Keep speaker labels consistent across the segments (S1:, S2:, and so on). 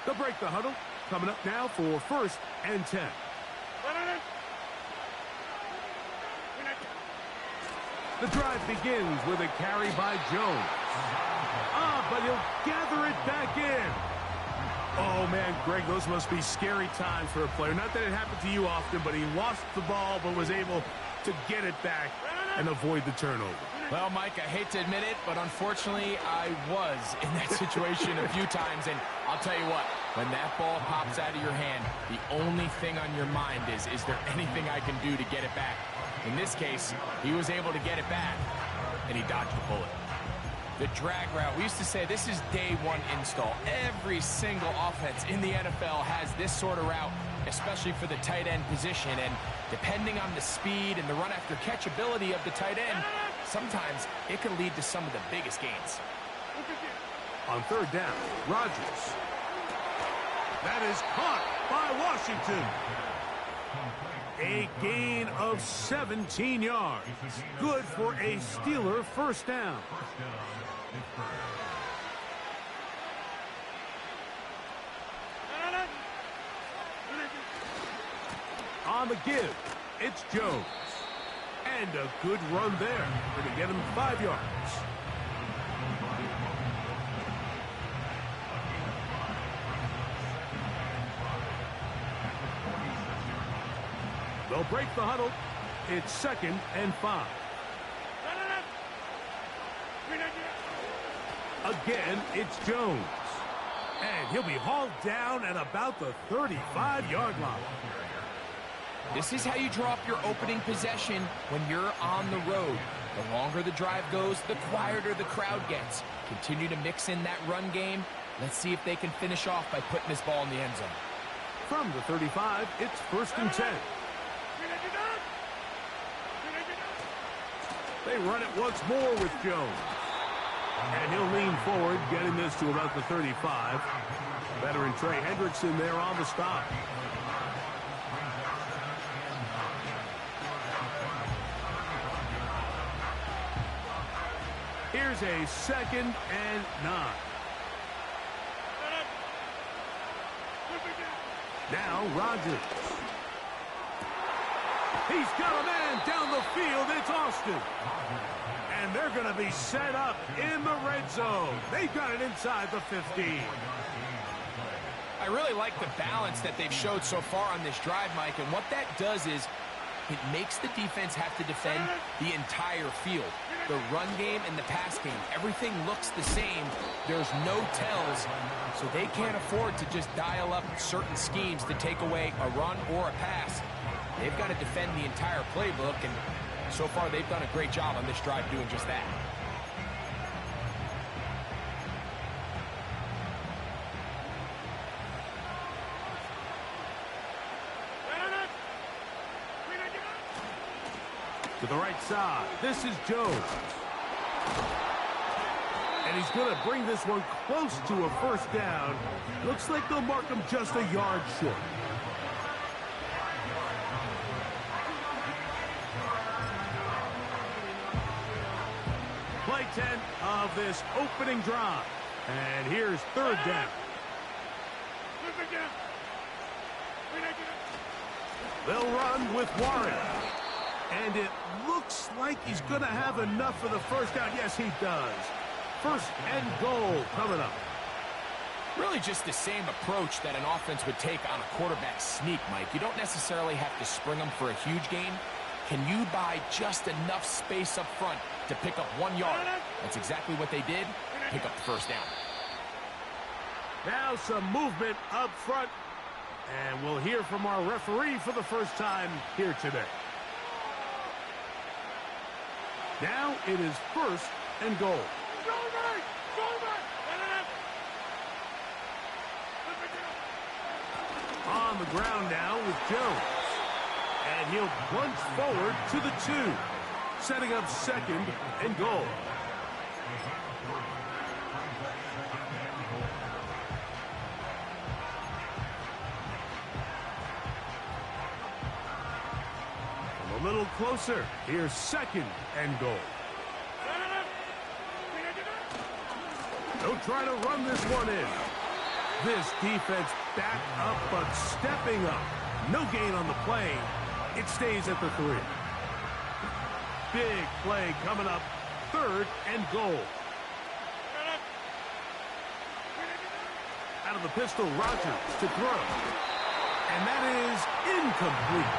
S1: They'll break the huddle. Coming up now for 1st and 10. The drive begins with a carry by Jones. But he'll gather it back in. Oh, man, Greg, those must be scary times for a player. Not that it happened to you often, but he lost the ball but was able to get it back and avoid the turnover.
S2: Well, Mike, I hate to admit it, but unfortunately, I was in that situation a few times. And I'll tell you what, when that ball pops out of your hand, the only thing on your mind is there anything I can do to get it back? In this case, he was able to get it back, and he dodged the bullet. The drag route, we used to say this is day one install. Every single offense in the NFL has this sort of route, especially for the tight end position. And depending on the speed and the run after catch ability of the tight end, sometimes it can lead to some of the biggest gains.
S1: On 3rd down, Rodgers. That is caught by Washington. A gain of 17 yards. Good for a Steeler 1st down. On the give, it's Jones. And a good run there. Going to get him 5 yards. They'll break the huddle. It's 2nd and 5. Again, it's Jones. And he'll be hauled down at about the 35-yard line.
S2: This is how you draw up your opening possession when you're on the road. The longer the drive goes, the quieter the crowd gets. Continue to mix in that run game. Let's see if they can finish off by putting this ball in the end zone.
S1: From the 35, it's 1st and 10. They run it once more with Jones. And he'll lean forward, getting this to about the 35. Veteran Trey Hendrickson there on the stop. Here's a 2nd and 9. Now Rodgers. He's got a man down the field. It's Austin. And they're going to be set up in the red zone. They've got it inside the 15.
S2: I really like the balance that they've showed so far on this drive, Mike. And what that does is it makes the defense have to defend the entire field. The run game and the pass game, everything looks the same. There's no tells, so they can't afford to just dial up certain schemes to take away a run or a pass. They've got to defend the entire playbook, and so far they've done a great job on this drive doing just that.
S1: To the right side, this is Jones. And he's going to bring this one close to a 1st down. Looks like they'll mark him just a yard short. Play 10 of this opening drive. And here's 3rd down. They'll run with Warren. And it looks like he's going to have enough for the 1st down. Yes, he does. 1st and goal coming up.
S2: Really just the same approach that an offense would take on a quarterback sneak, Mike. You don't necessarily have to spring them for a huge gain. Can you buy just enough space up front to pick up 1 yard? That's exactly what they did. Pick up the 1st down.
S1: Now some movement up front. And we'll hear from our referee for the first time here today. Now it is 1st and goal. On the ground now with Jones. And he'll plunge forward to the 2. Setting up 2nd and goal. A little closer. Here's 2nd and goal. Don't try to run this one in. This defense back up, but stepping up. No gain on the play. It stays at the 3. Big play coming up. 3rd and goal. Out of the pistol, Rodgers to throw. And that is incomplete.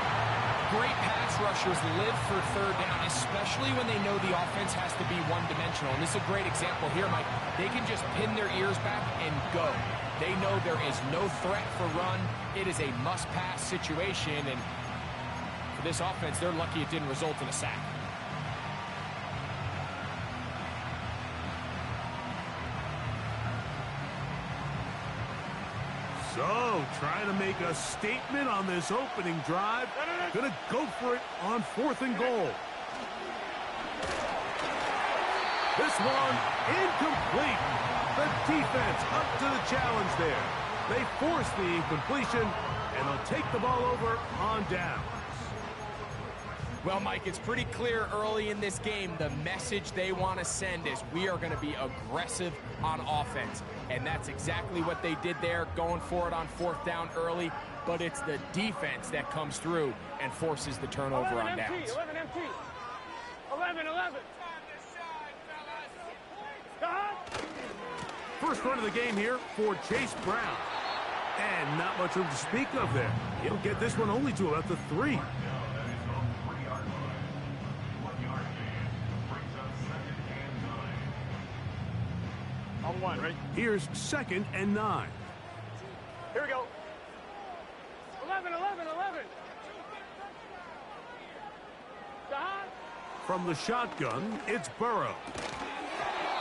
S2: Great pass rushers live for 3rd down, especially when they know the offense has to be one-dimensional. And this is a great example here, Mike. They can just pin their ears back and go. They know there is no threat for run. It is a must-pass situation, and for this offense, they're lucky it didn't result in a sack.
S1: So, trying to make a statement on this opening drive. Gonna go for it on 4th and goal. This one, incomplete. The defense up to the challenge there. They force the incompletion, and they'll take the ball over on downs.
S2: Well, Mike, it's pretty clear early in this game the message they want to send is we are going to be aggressive on offense. And that's exactly what they did there, going for it on 4th down early. But it's the defense that comes through and forces the turnover on downs.
S3: 11 MT. 11.
S1: First run of the game here for Chase Brown. And not much room to speak of there. He'll get this one only to about the 3.
S3: On 1, ready?
S1: Here's 2nd and 9.
S3: Here we go. 11.
S1: From the shotgun, it's Burrow.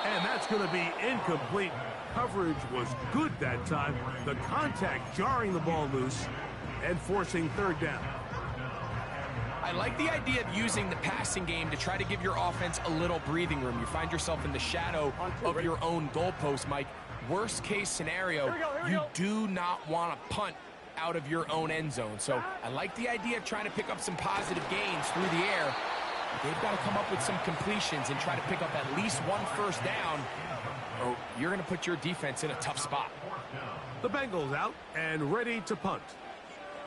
S1: And that's going to be incomplete. Coverage was good that time. The contact jarring the ball loose and forcing 3rd down.
S2: I like the idea of using the passing game to try to give your offense a little breathing room. You find yourself in the shadow of your own goalpost, Mike. Worst case scenario, you do not want to punt out of your own end zone. So I like the idea of trying to pick up some positive gains through the air. They've got to come up with some completions and try to pick up at least 1 first down, or you're going to put your defense in a tough spot.
S1: The Bengals out and ready to punt.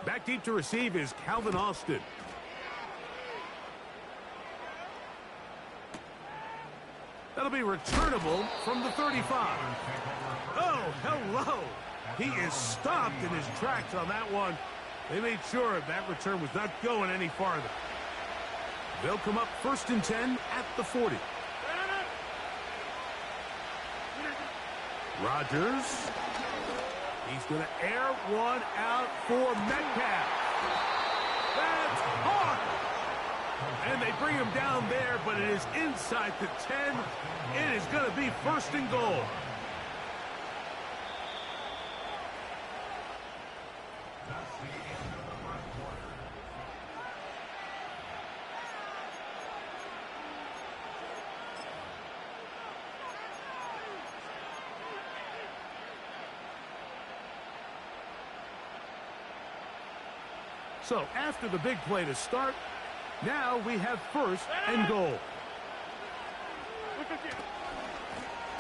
S1: Back deep to receive is Calvin Austin. That'll be returnable from the 35. Oh, hello. He is stopped in his tracks on that one. They made sure that return was not going any farther. They'll come up 1st and 10 at the 40. Rodgers. He's going to air one out for Metcalf. That's hard. And they bring him down there, but it is inside the 10. It is going to be 1st and goal. So after the big play to start, now we have 1st and goal.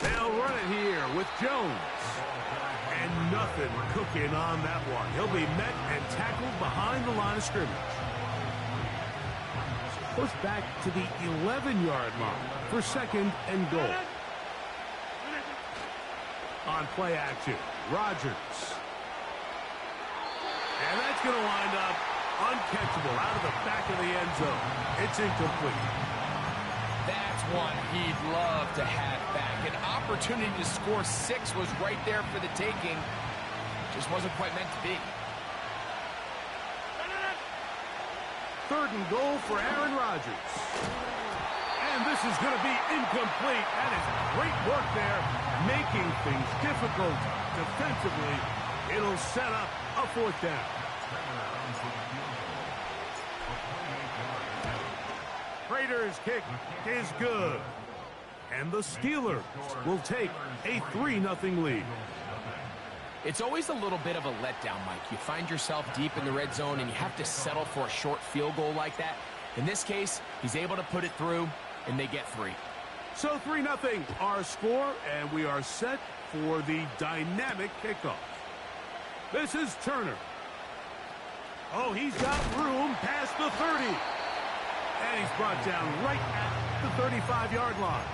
S1: They'll run it here with Jones. And nothing cooking on that one. He'll be met and tackled behind the line of scrimmage. Push back to the 11-yard line for 2nd and goal. On play action, Rodgers. And that's going to wind up uncatchable out of the back of the end zone. It's incomplete.
S2: That's one he'd love to have back. An opportunity to score 6 was right there for the taking. Just wasn't quite meant to be.
S1: 3rd and goal for Aaron Rodgers. And this is going to be incomplete. That is great work there, making things difficult defensively. It'll set up a 4th down. Raiders' kick is good. And the Steelers will take a 3-0 lead.
S2: It's always a little bit of a letdown, Mike. You find yourself deep in the red zone and you have to settle for a short field goal like that. In this case, he's able to put it through, and they get 3.
S1: So 3-0 our score, and we are set for the dynamic kickoff. This is Turner. Oh, he's got room past the 30. And he's brought down right at the 35-yard line.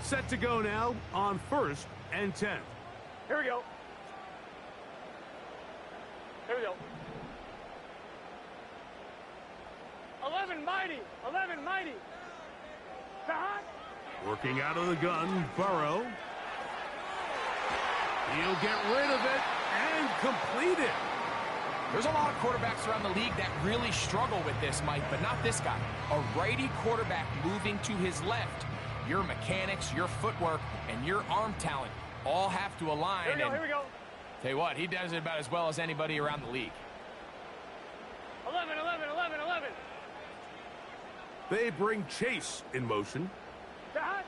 S1: Set to go now on 1st and 10.
S3: Here we go. Here we go. 11 mighty. 11 mighty. Behind.
S1: Working out of the gun, Burrow. He'll get rid of it and complete it.
S2: There's a lot of quarterbacks around the league that really struggle with this, Mike, but not this guy. A righty quarterback moving to his left. Your mechanics, your footwork, and your arm talent all have to align.
S3: Here we go, here we go.
S2: Tell you what, he does it about as well as anybody around the league.
S3: 11, 11, 11, 11.
S1: They bring Chase in motion.
S3: Behind.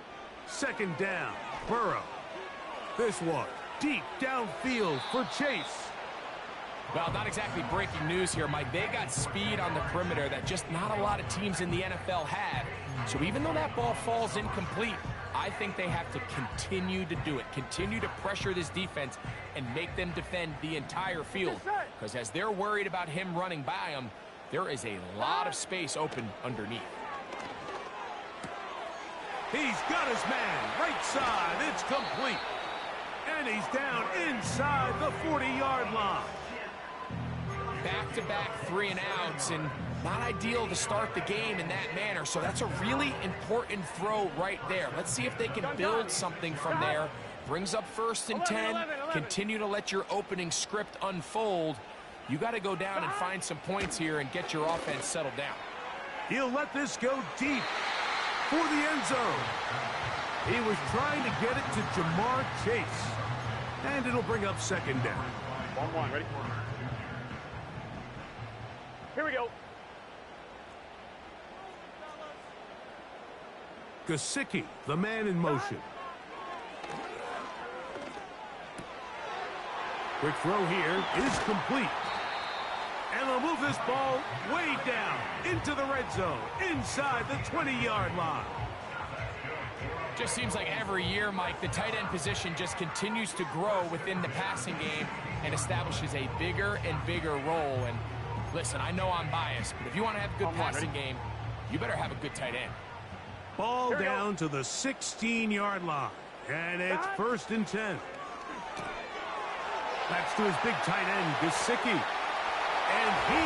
S1: 2nd down, Burrow. This one, deep downfield for Chase.
S2: Well, not exactly breaking news here, Mike. They got speed on the perimeter that just not a lot of teams in the NFL have. So even though that ball falls incomplete, I think they have to continue to do it. Continue to pressure this defense and make them defend the entire field. Because as they're worried about him running by them, there is a lot of space open underneath.
S1: He's got his man, right side, it's complete. And he's down inside the 40-yard line.
S2: Back-to-back 3-and-outs, and not ideal to start the game in that manner. So that's a really important throw right there. Let's see if they can build something from there. Brings up 1st and 10. Continue to let your opening script unfold. You got to go down and find some points here and get your offense settled down.
S1: He'll let this go deep for the end zone. He was trying to get it to Jamar Chase. And it'll bring up 2nd down.
S3: 1-1, ready? Here we go.
S1: Gesicki, the man in motion. Quick throw here is complete. And they'll move this ball way down into the red zone, inside the 20-yard line.
S2: Just seems like every year, Mike, the tight end position just continues to grow within the passing game and establishes a bigger and bigger role. And listen, I know I'm biased, but if you want to have a good passing game, you better have a good tight end.
S1: Ball down to the 16-yard line. And it's 1st and 10. That's to his big tight end, Gesicki. And he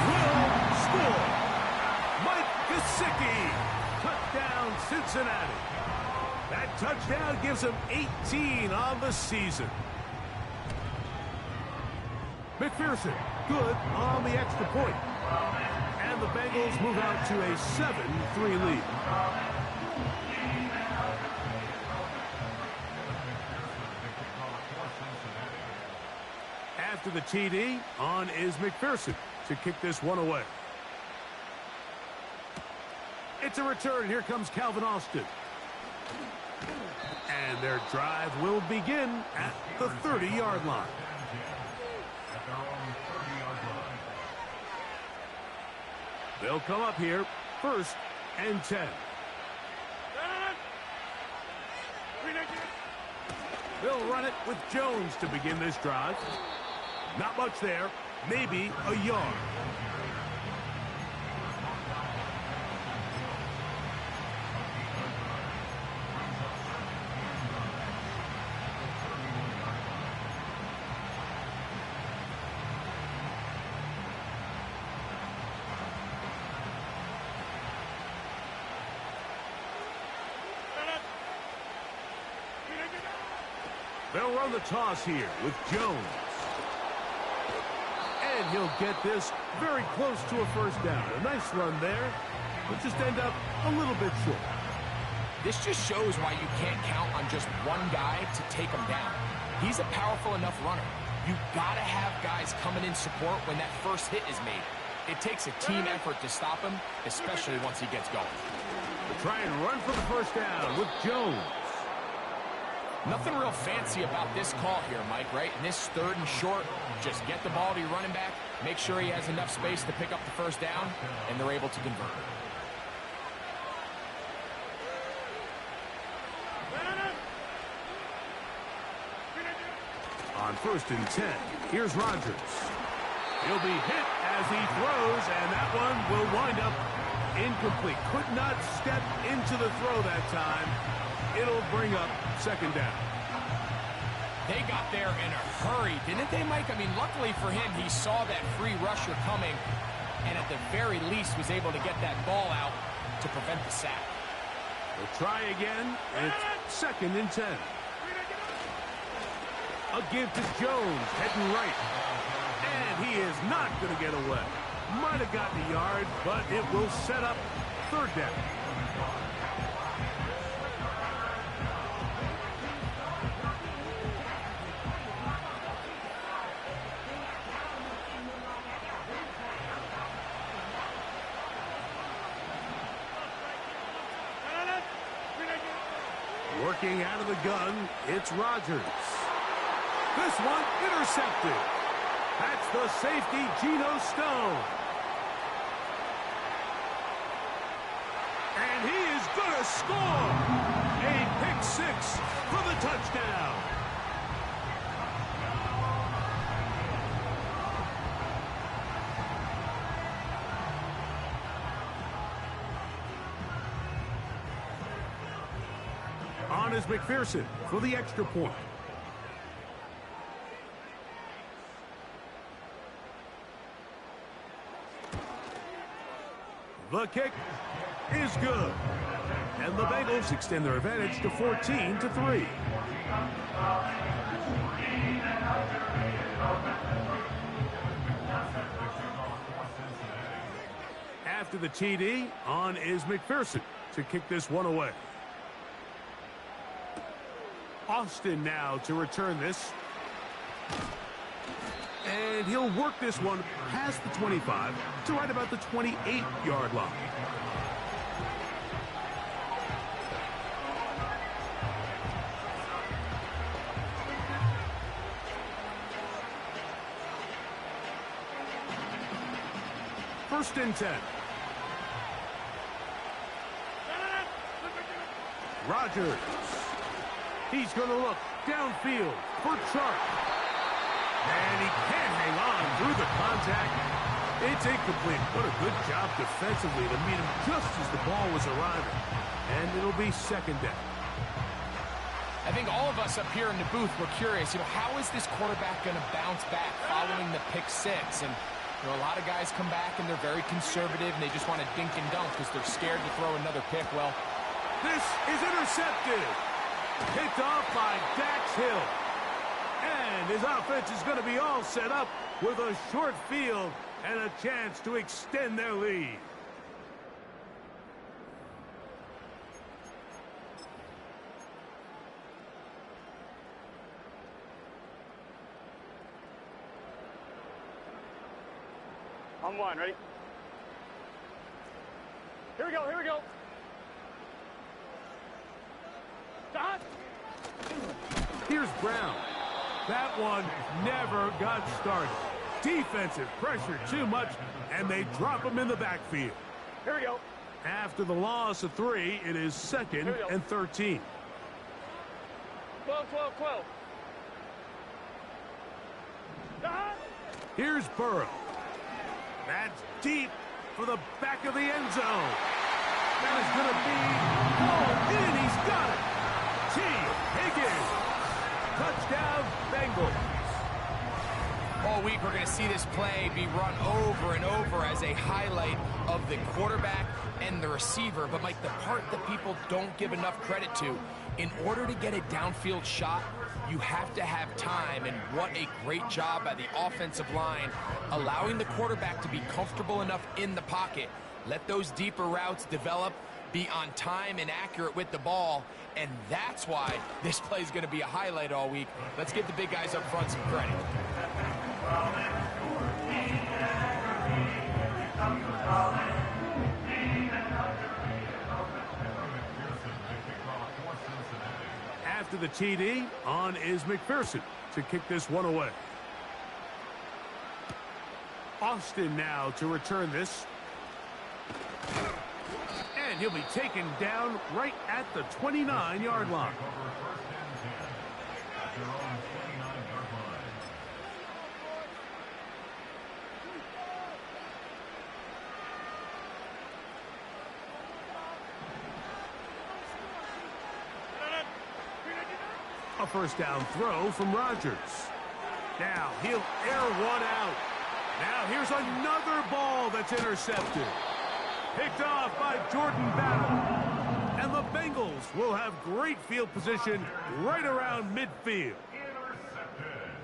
S1: will score. Mike Gesicki. Touchdown, Cincinnati. That touchdown gives him 18 on the season. McPherson, good on the extra point. And the Bengals move out to a 7-3 lead. After the TD, on is McPherson to kick this one away. It's a return. Here comes Calvin Austin. And their drive will begin at the 30-yard line. They'll come up here, 1st and 10. They'll run it with Jones to begin this drive. Not much there, maybe a yard. They'll run the toss here with Jones. And he'll get this very close to a 1st down. A nice run there. But just end up a little bit short.
S2: This just shows why you can't count on just one guy to take him down. He's a powerful enough runner. You got to have guys coming in support when that first hit is made. It takes a team effort to stop him, especially once he gets going.
S1: They'll try and run for the 1st down with Jones.
S2: Nothing real fancy about this call here, Mike, right? In this 3rd and short, just get the ball to your running back, make sure he has enough space to pick up the first down, and they're able to convert.
S1: On 1st and 10, here's Rodgers. He'll be hit as he throws, and that one will wind up incomplete. Could not step into the throw that time. It'll bring up 2nd down.
S2: They got there in a hurry, didn't they, Mike? I mean, luckily for him, he saw that free rusher coming, and at the very least was able to get that ball out to prevent the sack.
S1: We'll try again. It's 2nd and 10. A give to Jones, heading right. And he is not going to get away. Might have gotten a yard, but it will set up 3rd down. Working out of the gun, it's Rodgers. This one intercepted. That's the safety, Geno Stone. And he is going to score. A pick 6 for the touchdown. On is McPherson for the extra point. The kick is good. And the Bengals extend their advantage to 14-3. After the TD, on is McPherson to kick this one away. Austin now to return this. And he'll work this one past the 25 to right about the 28-yard line. First and 10. Rodgers. He's going to look downfield for Chark. And he can't hang on through the contact. It's incomplete. What a good job defensively to meet him just as the ball was arriving. And it'll be 2nd down.
S2: I think all of us up here in the booth were curious, how is this quarterback going to bounce back following the pick 6? And, a lot of guys come back and they're very conservative and they just want to dink and dunk because they're scared to throw another pick. Well,
S1: this is intercepted. Picked off by Dax Hill. And his offense is going to be all set up with a short field and a chance to extend their lead.
S3: On 1, ready? Here we go, here we go. Dot.
S1: Here's Brown. That one never got started. Defensive pressure too much, and they drop him in the backfield.
S3: Here we go.
S1: After the loss of 3, it is 2nd and 13.
S3: 12, 12, 12. Dot.
S1: Here's Burrow. That's deep for the back of the end zone. That is going to be hauled in. He's got it. T. Higgins. Touchdown, Bengals.
S2: all week we're going to see this play be run over and over as a highlight of the quarterback and the receiver. But, Mike, the part that people don't give enough credit to, in order to get a downfield shot, you have to have time, and what a great job by the offensive line, allowing the quarterback to be comfortable enough in the pocket, let those deeper routes develop, be on time and accurate with the ball, and that's why this play is going to be a highlight all week. Let's give the big guys up front some credit.
S1: After the TD, on is McPherson to kick this one away. Austin now to return this. And he'll be taken down right at the 29-yard line. A first down throw from Rodgers. Now he'll air one out. Now here's another ball that's intercepted. Picked off by Jordan Battle. And the Bengals will have great field position right around midfield.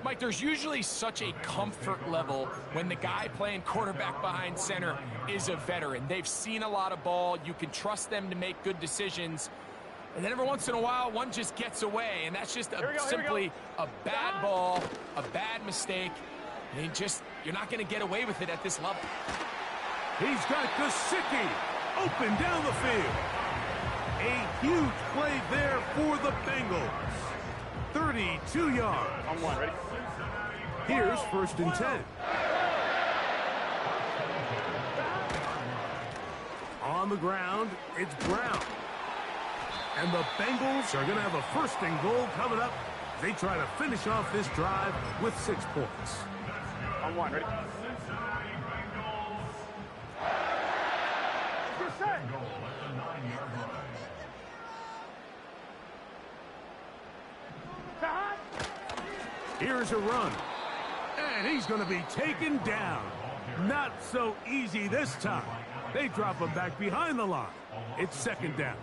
S2: Mike, there's usually such a comfort level when the guy playing quarterback behind center is a veteran. They've seen a lot of ball. You can trust them to make good decisions. And then every once in a while, one just gets away, and that's just simply a bad ball, a bad mistake. And you're not going to get away with it at this level.
S1: He's got Gesicki open down the field. A huge play there for the Bengals. 32 yards.
S3: On one, ready?
S1: Here's 1st and 10. On the ground, it's Brown. And the Bengals are going to have a 1st and goal coming up. They try to finish off this drive with 6 points.
S3: On one, ready? You're set.
S1: Here's a run. And he's going to be taken down. Not so easy this time. They drop him back behind the line. It's 2nd down.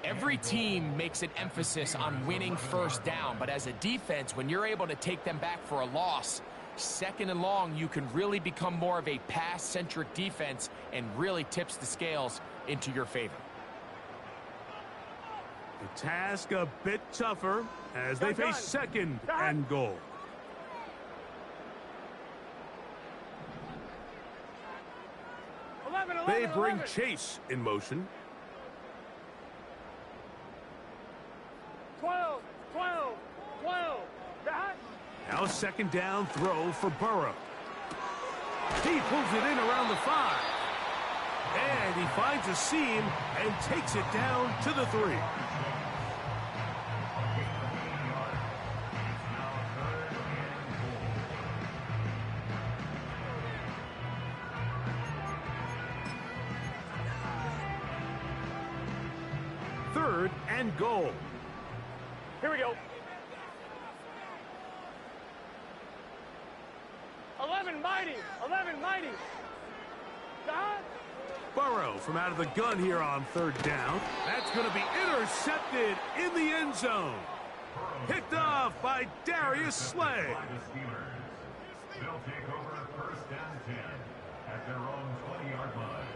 S2: Every team makes an emphasis on winning 1st down, but as a defense, when you're able to take them back for a loss, 2nd and long, you can really become more of a pass-centric defense and really tips the scales into your favor.
S1: The task a bit tougher as they face 2nd and goal. They bring Chase in motion.
S3: 12, 12, 12.
S1: Now 2nd down throw for Burrow. He pulls it in around the 5. And he finds a seam and takes it down to the 3. Third and goal.
S3: Here we go. 11 mighty. 11 mighty.
S1: Burrow from out of the gun here on 3rd down. That's going to be intercepted in the end zone. Picked off by Darius Slay.
S4: They'll take over 1st and 10 at their own 20-yard line.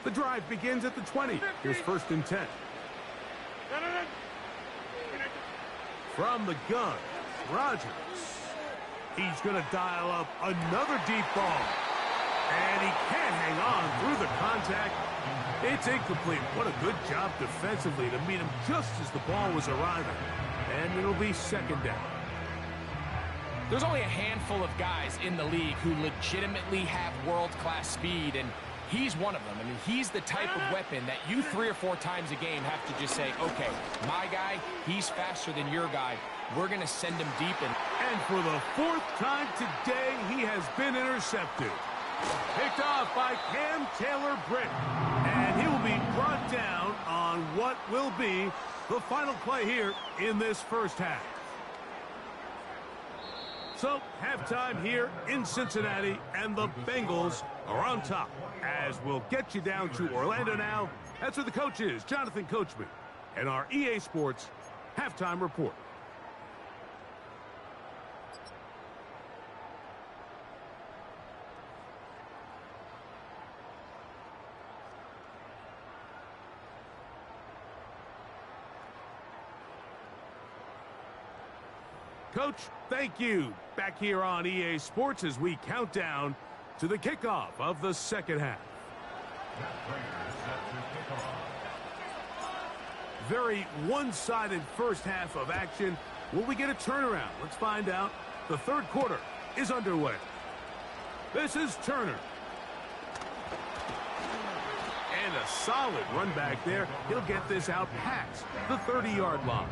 S1: The drive begins at the 20. Here's 1st and 10. From the gun, Rodgers. He's going to dial up another deep ball. And he can't hang on through the contact. It's incomplete. What a good job defensively to meet him just as the ball was arriving. And it'll be 2nd down.
S2: There's only a handful of guys in the league who legitimately have world-class speed, and he's one of them. I mean, he's the type of weapon that you 3 or 4 times a game have to just say, okay, my guy, he's faster than your guy. We're going to send him deep.
S1: And for the 4th time today, he has been intercepted. Picked off by Cam Taylor-Britt. And he will be brought down on what will be the final play here in this 1st half. So, halftime here in Cincinnati, and the Bengals are on top. As we'll get you down to Orlando now. That's where the coach is, Jonathan Coachman, and our EA Sports halftime report. Coach, thank you. Back here on EA Sports as we count down to the kickoff of the second half. Very one-sided first half of action. Will we get a turnaround? Let's find out. The third quarter is underway. This is Turner. And a solid run back there. He'll get this out past the 30-yard line.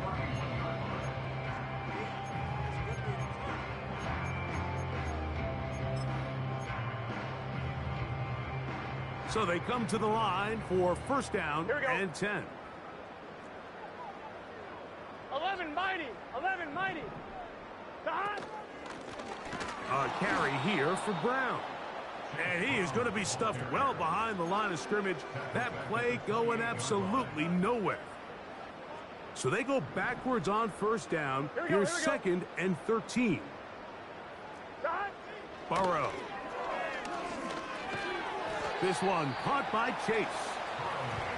S1: So they come to the line for first down and 10.
S3: 11 mighty. 11 mighty. Dot.
S1: A carry here for Brown. And he is going to be stuffed well behind the line of scrimmage. That play going absolutely nowhere. So they go backwards on first down. Here's second and 13.
S3: Dot.
S1: Burrow. This one caught by Chase.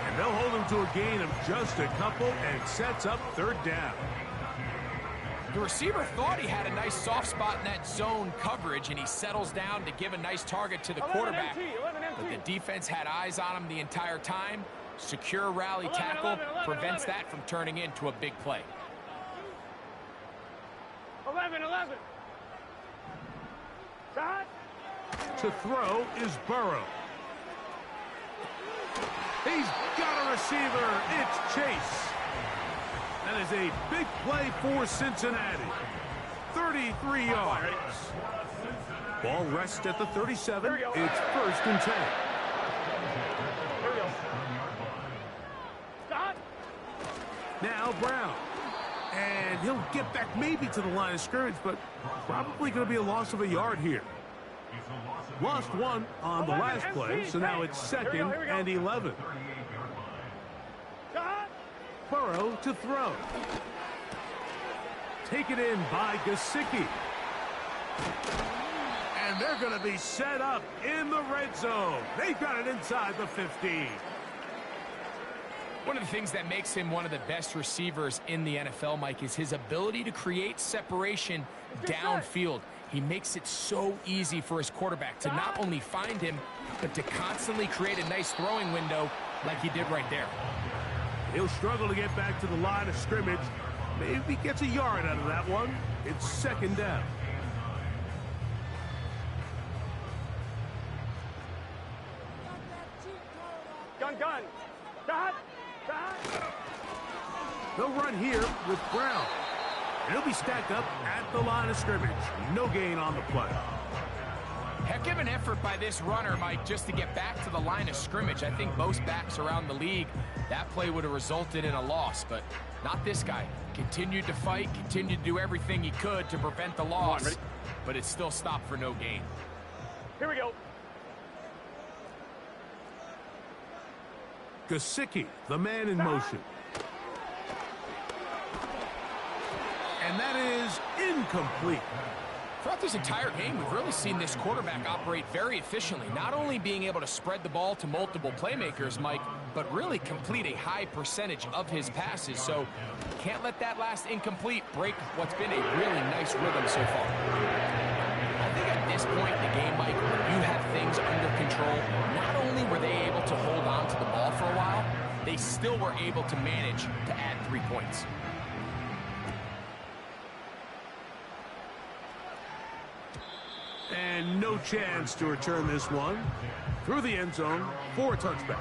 S1: And they'll hold him to a gain of just a couple and sets up third down.
S2: The receiver thought he had a nice soft spot in that zone coverage, and he settles down to give a nice target to the quarterback. But the defense had eyes on him the entire time. Secure rally tackle prevents that from turning into a big play.
S3: 11. Dot.
S1: To throw is Burrow. He's got a receiver. It's Chase. That is a big play for Cincinnati. 33 yards. Ball rests at the 37. It's first and 10.
S3: Here we go. Dot.
S1: Now Brown. And he'll get back maybe to the line of scrimmage, but probably going to be a loss of a yard here. Lost one on the last play, so now it's second and 11. Burrow to throw. Taken in by Gesicki. And they're going to be set up in the red zone. They've got it inside the 15.
S2: One of the things that makes him one of the best receivers in the NFL, Mike, is his ability to create separation downfield. He makes it so easy for his quarterback to not only find him, but to constantly create a nice throwing window like he did right there.
S1: He'll struggle to get back to the line of scrimmage. Maybe gets a yard out of that one. It's second down.
S3: Gun. Dot.
S1: They'll run here with Brown. And he'll be stacked up at the line of scrimmage. No gain on the play.
S2: Heck of an effort by this runner, Mike, just to get back to the line of scrimmage. I think most backs around the league, that play would have resulted in a loss, but not this guy. Continued to fight, continued to do everything he could to prevent the loss, but it still stopped for no gain.
S3: Here we go.
S1: Gesicki, the man in motion. And that is incomplete.
S2: Throughout this entire game, we've really seen this quarterback operate very efficiently, not only being able to spread the ball to multiple playmakers, Mike, but really complete a high percentage of his passes. So can't let that last incomplete break what's been a really nice rhythm so far. I think at this point in the game, Mike, when you have things under control, not only were they able to hold on to the ball for a while, they still were able to manage to add 3 points.
S1: And no chance to return this one through the end zone for a touchback.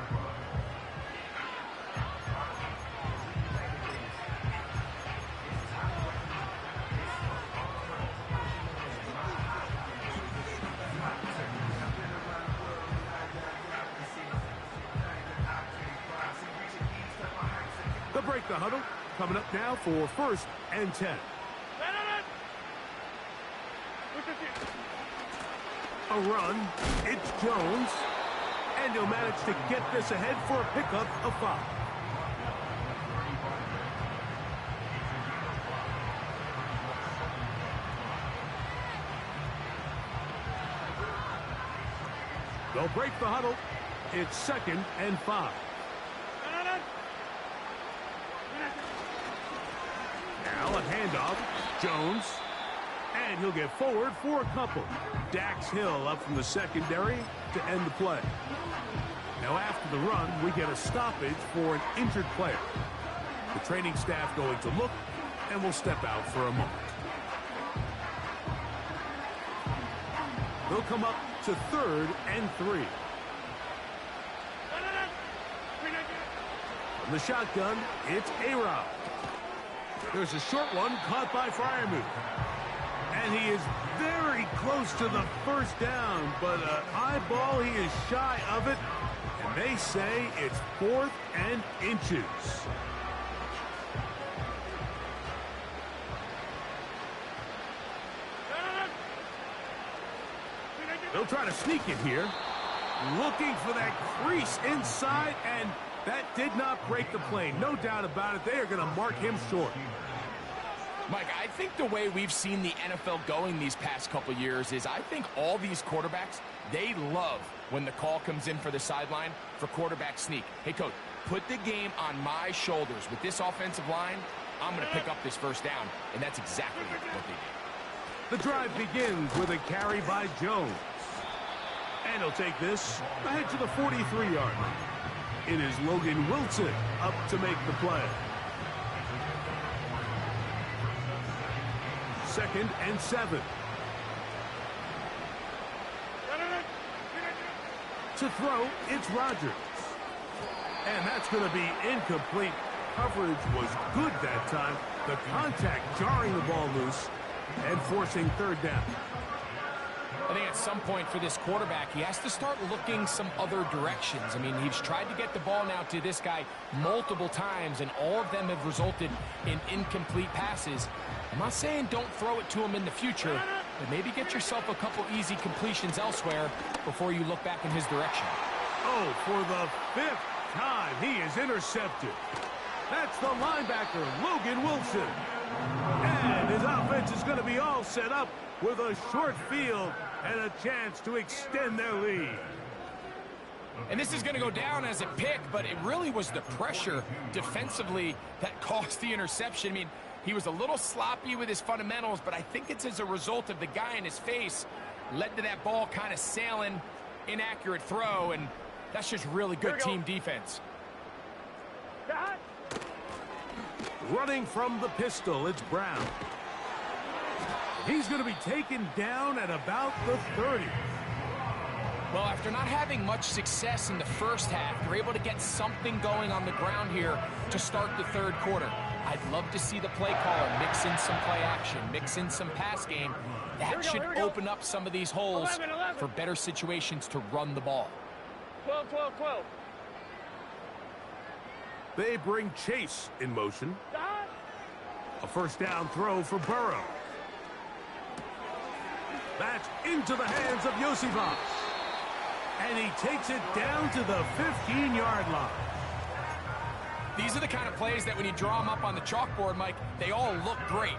S1: They'll break the huddle. Coming up now for first and 10. A run. It's Jones. And he'll manage to get this ahead for a pickup of 5. They'll break the huddle. It's second and 5. Now a handoff. Jones. And he'll get forward for a couple. Dax Hill up from the secondary to end the play. Now after the run, we get a stoppage for an injured player. The training staff going to look, and will step out for a moment. They'll come up to 3rd and 3. From the shotgun, it's A-Rob. There's a short one caught by Fryermuth. And he is very close to the first down, but an eyeball, he is shy of it. And they say it's 4th and inches. They'll try to sneak it here. Looking for that crease inside, and that did not break the play. No doubt about it. They are going to mark him short.
S2: Mike, I think the way we've seen the NFL going these past couple years is I think all these quarterbacks, they love when the call comes in for the sideline for quarterback sneak. Hey, coach, put the game on my shoulders. With this offensive line, I'm going to pick up this first down, and that's exactly what they did.
S1: The drive begins with a carry by Jones. And he'll take this ahead to the 43-yard line. It is Logan Wilson up to make the play. 2nd and 7. To throw, it's Rodgers. And that's going to be incomplete. Coverage was good that time. The contact jarring the ball loose and forcing 3rd down.
S2: I think at some point for this quarterback, he has to start looking some other directions. I mean, he's tried to get the ball now to this guy multiple times, and all of them have resulted in incomplete passes. I'm not saying don't throw it to him in the future, but maybe get yourself a couple easy completions elsewhere before you look back in his direction.
S1: Oh, for the 5th time, he is intercepted. That's the linebacker, Logan Wilson. And his offense is going to be all set up with a short field and a chance to extend their lead.
S2: And this is going to go down as a pick, but it really was the pressure defensively that caused the interception. I mean, he was a little sloppy with his fundamentals, but I think it's as a result of the guy in his face led to that ball kind of sailing, inaccurate throw, and that's just really good team defense.
S1: Running from the pistol, it's Brown. He's going to be taken down at about the 30.
S2: Well, after not having much success in the first half, they're able to get something going on the ground here to start the 3rd quarter. I'd love to see the play caller mix in some play action, mix in some pass game. That should open up some of these holes for better situations to run the ball.
S3: 12, 12, 12.
S1: They bring Chase in motion. A first down throw for Burrow. That's into the hands of Yosivas. And he takes it down to the 15-yard line.
S2: These are the kind of plays that when you draw them up on the chalkboard, Mike, they all look great.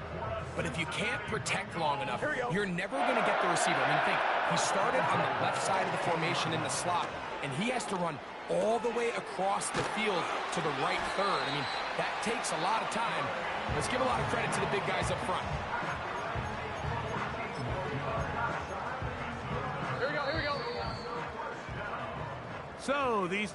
S2: But if you can't protect long enough, you're never going to get the receiver. I mean, think, he started on the left side of the formation in the slot, and he has to run all the way across the field to the right 3rd. I mean, that takes a lot of time. Let's give a lot of credit to the big guys up front.
S3: Here we go, here we go.
S1: So these...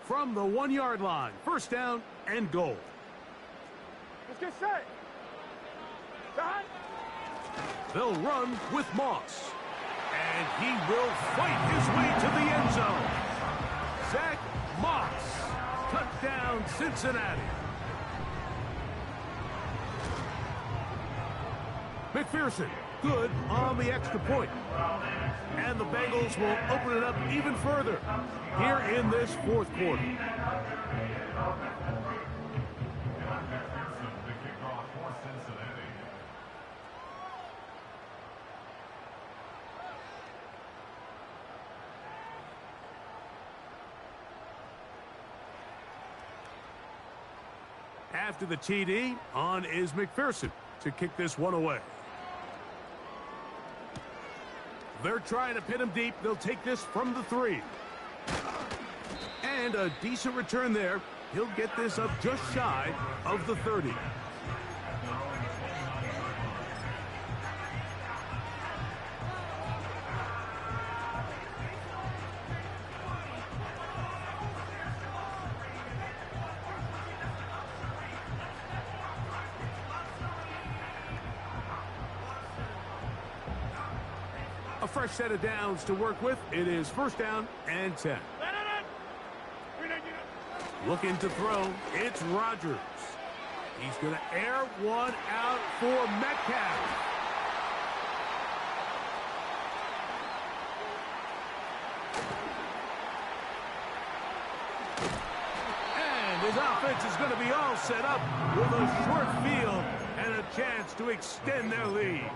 S1: From the 1-yard line, first down and goal.
S3: Let's get set. Shot.
S1: They'll run with Moss. And he will fight his way to the end zone. Zach Moss. Touchdown, Cincinnati. McPherson, good on the extra point. And the Bengals will open it up even further here in this 4th quarter. After the TD, on is McPherson to kick this one away. They're trying to pin him deep. They'll take this from the 3. And a decent return there. He'll get this up just shy of the 30. A fresh set of downs to work with. It is first down and 10. Looking to throw. It's Rodgers. He's going to air one out for Metcalf. And his offense is going to be all set up with a short field and a chance to extend their lead.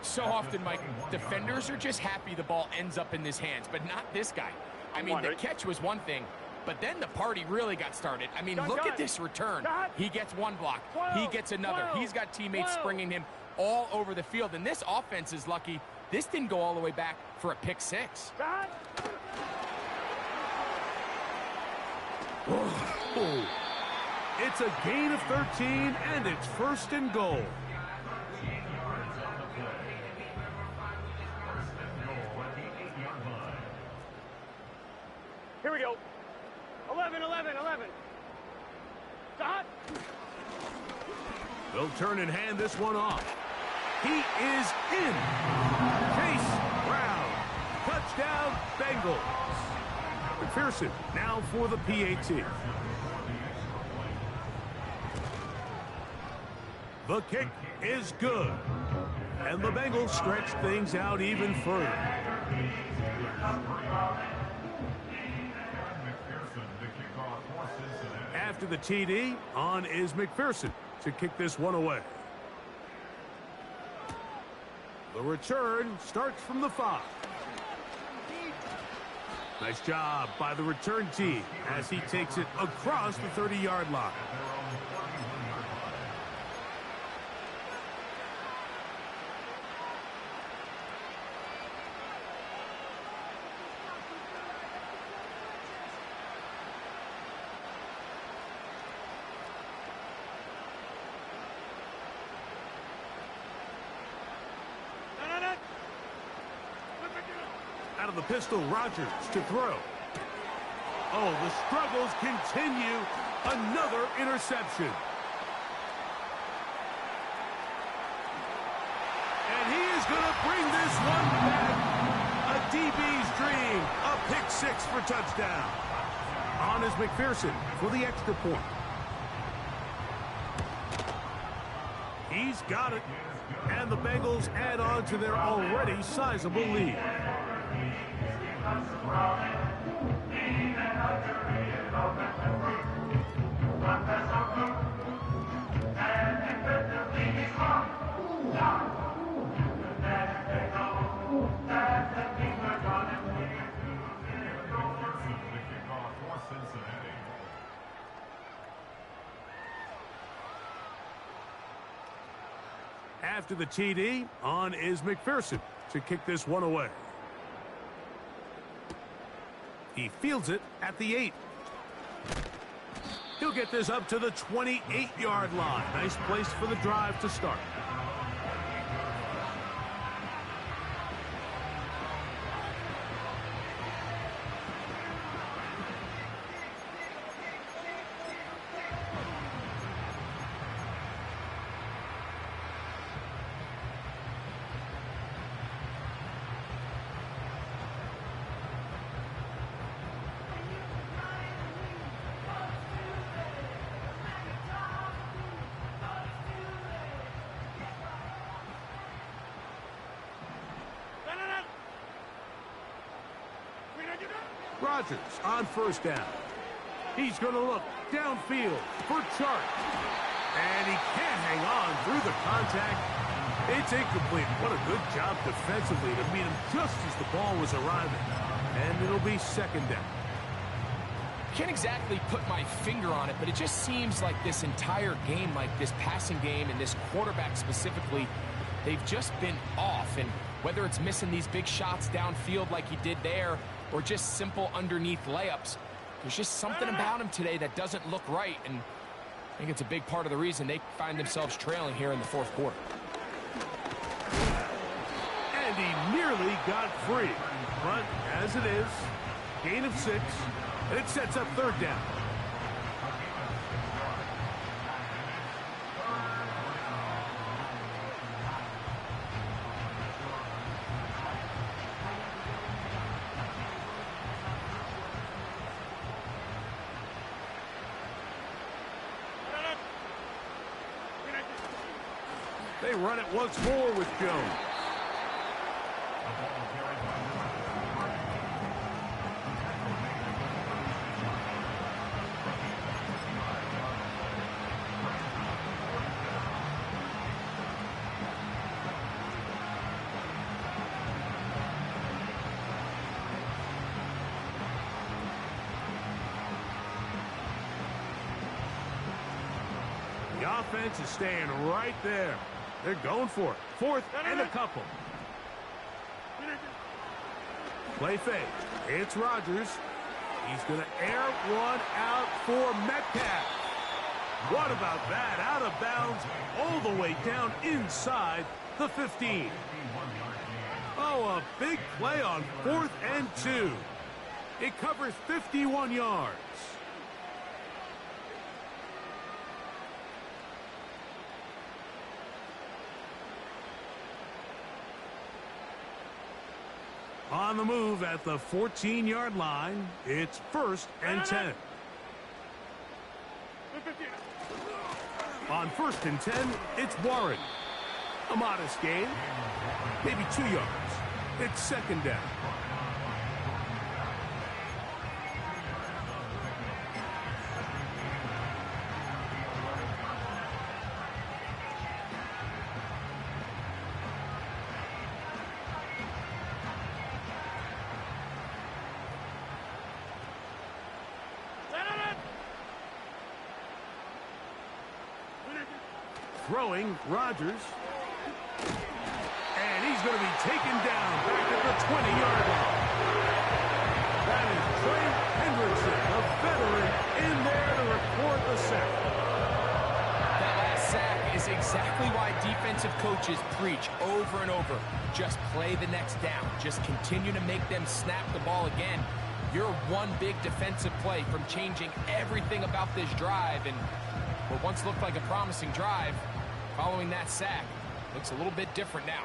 S2: So often, Mike, defenders are just happy the ball ends up in his hands, but not this guy. I mean, the catch was one thing, but then the party really got started. I mean, look at this return. He gets one block. He gets another. He's got teammates springing him all over the field, and this offense is lucky this didn't go all the way back for a pick six.
S1: Oh. It's a gain of 13, and it's first and goal.
S3: Here we go. 11, 11, 11. Dot.
S1: They'll turn and hand this one off. He is in. Chase Brown. Touchdown, Bengals. McPherson now for the PAT. The kick is good. And the Bengals stretch things out even further. After the TD, on is McPherson to kick this one away. The return starts from the 5. Nice job by the return team as he takes it across the 30-yard line. Out of the pistol, Rodgers to throw. Oh, the struggles continue. Another interception. And he is going to bring this one back. A DB's dream. A pick six for touchdown. On is McPherson for the extra point. He's got it. And the Bengals add on to their already sizable lead. After the TD, on is McPherson to kick this one away. He fields it at the 8. He'll get this up to the 28-yard line. Nice place for the drive to start. Rodgers on first down. He's going to look downfield for Chark. And he can't hang on through the contact. It's incomplete. What a good job defensively to meet him just as the ball was arriving. And it'll be second down.
S2: Can't exactly put my finger on it, but it just seems like this entire game, like this passing game and this quarterback specifically, they've just been off. And whether it's missing these big shots downfield like he did there, or just simple underneath layups. There's just something about him today that doesn't look right, and I think it's a big part of the reason they find themselves trailing here in the fourth quarter.
S1: And he nearly got free. But as it is, gain of 6, and it sets up third down. They run it once more with Jones. The offense is staying right there. They're going for it. Fourth and a couple. Play fake. It's Rodgers. He's going to air one out for Metcalf. What about that? Out of bounds all the way down inside the 15. Oh, a big play on 4th and 2. It covers 51 yards. On the move at the 14-yard line, it's 1st and 10. On 1st and 10, it's Warren. A modest gain, maybe 2 yards. It's 2nd down. Throwing, Rodgers. And he's going to be taken down back at the 20-yard line. That is Trey Hendrickson, a veteran, in there to record the sack.
S2: That last sack is exactly why defensive coaches preach over and over. Just play the next down. Just continue to make them snap the ball again. You're one big defensive play from changing everything about this drive, and what once looked like a promising drive, following that sack, looks a little bit different now.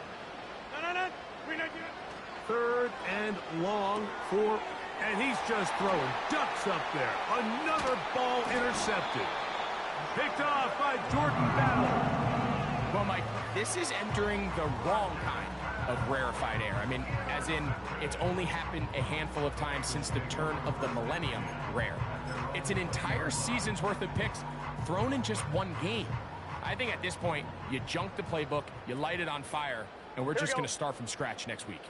S1: 3rd and long for, and he's just throwing ducks up there. Another ball intercepted. Picked off by Jordan Battle.
S2: Well, Mike, this is entering the wrong kind of rarefied air. I mean, as in, it's only happened a handful of times since the turn of the millennium rare. It's an entire season's worth of picks thrown in just one game. I think at this point, you junk the playbook, you light it on fire, and we're just going to start from scratch next week.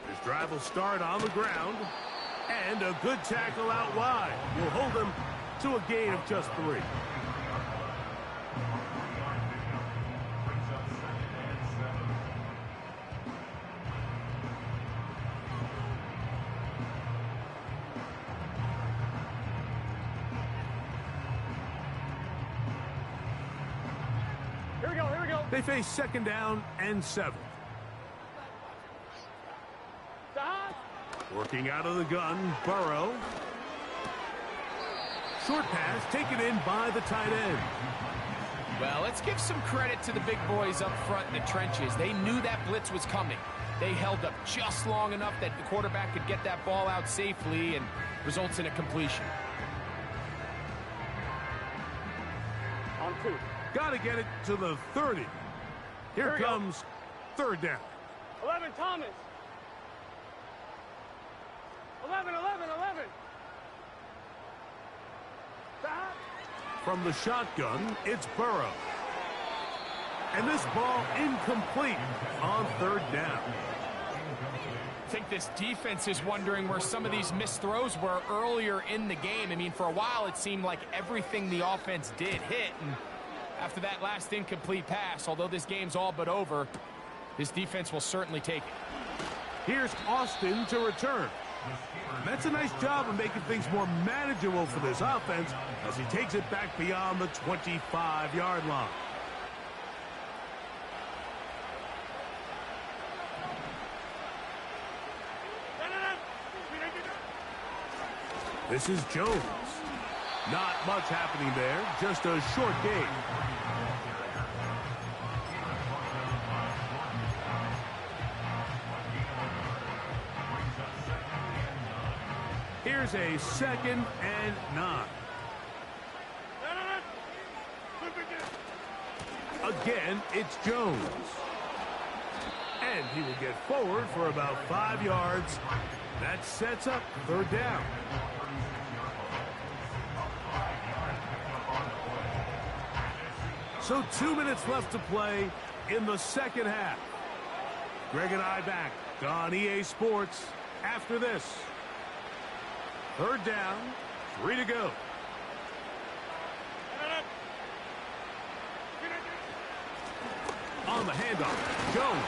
S1: This drive will start on the ground, and a good tackle out wide will hold them to a gain of just 3. They face 2nd down and 7. Working out of the gun, Burrow. Short pass taken in by the tight end.
S2: Well, let's give some credit to the big boys up front in the trenches. They knew that blitz was coming. They held up just long enough that the quarterback could get that ball out safely and results in a completion.
S3: On 2.
S1: Got to get it to the 30. Here comes 3rd down.
S3: 11, Thomas. 11.
S1: From the shotgun, it's Burrow. And this ball incomplete on 3rd down.
S2: I think this defense is wondering where some of these missed throws were earlier in the game. I mean, for a while, it seemed like everything the offense did hit, and after that last incomplete pass, although this game's all but over, this defense will certainly take it.
S1: Here's Austin to return. That's a nice job of making things more manageable for this offense as he takes it back beyond the 25-yard line. This is Jones. Not much happening there, just a short gain. Here's a 2nd and 9. Again, it's Jones. And he will get forward for about 5 yards. That sets up 3rd down. So 2 minutes left to play in the 2nd half. Greg and I back on EA Sports after this. 3rd down, 3 to go. On the handoff, Jones.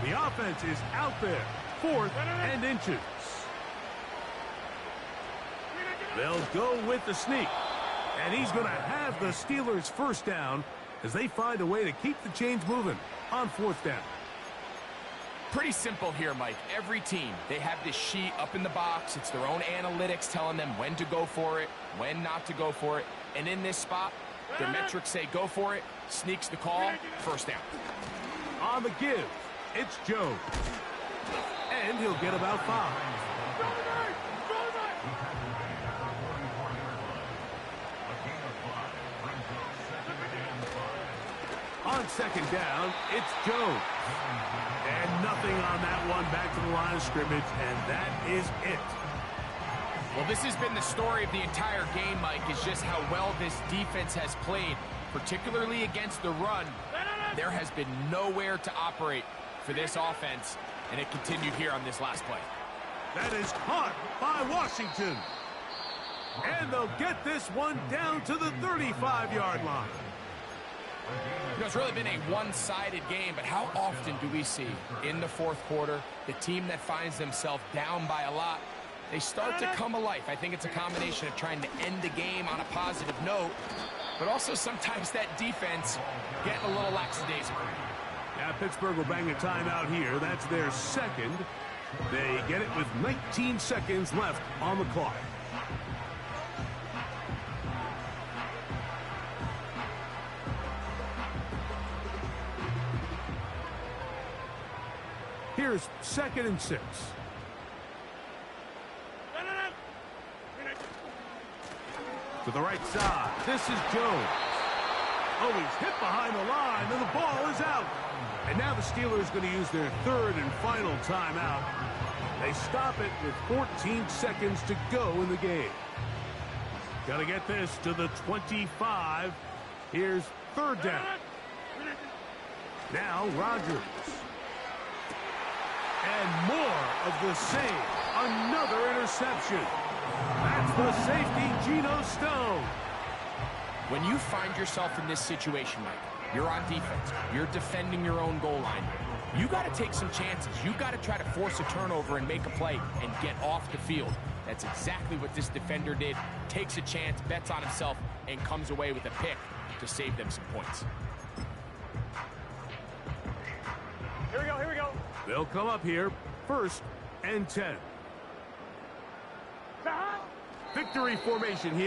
S1: The offense is out there, 4th and inches. They'll go with the sneak. And he's going to have the Steelers' 1st down as they find a way to keep the chains moving on 4th down.
S2: Pretty simple here, Mike. Every team, they have this sheet up in the box. It's their own analytics telling them when to go for it, when not to go for it. And in this spot, their metrics say go for it, sneaks the call, 1st down.
S1: On the give, it's Jones. And he'll get about 5. On 2nd down, it's Jones. And nothing on that one, back to the line of scrimmage, and that is it.
S2: Well, this has been the story of the entire game, Mike, is just how well this defense has played, particularly against the run. There has been nowhere to operate for this offense, and it continued here on this last play.
S1: That is caught by Washington. And they'll get this one down to the 35-yard line.
S2: You know, it's really been a one-sided game, but how often do we see in the 4th quarter the team that finds themselves down by a lot, they start to come alive? I think it's a combination of trying to end the game on a positive note, but also sometimes that defense getting a little lackadaisical.
S1: Now Pittsburgh will bang a timeout here. That's their 2nd. They get it with 19 seconds left on the clock. Here's 2nd and 6. To the right side. This is Jones. Oh, he's hit behind the line, and the ball is out. And now the Steelers going to use their 3rd and final timeout. They stop it with 14 seconds to go in the game. Got to get this to the 25. Here's 3rd down. Now Rodgers. And more of the same. Another interception. That's the safety, Geno Stone.
S2: When you find yourself in this situation, Mike, you're on defense, you're defending your own goal line, you got to take some chances. You got to try to force a turnover and make a play and get off the field. That's exactly what this defender did. Takes a chance, bets on himself, and comes away with a pick to save them some points.
S3: Here we go, here we go.
S1: They'll come up here, 1st and 10. Victory formation here.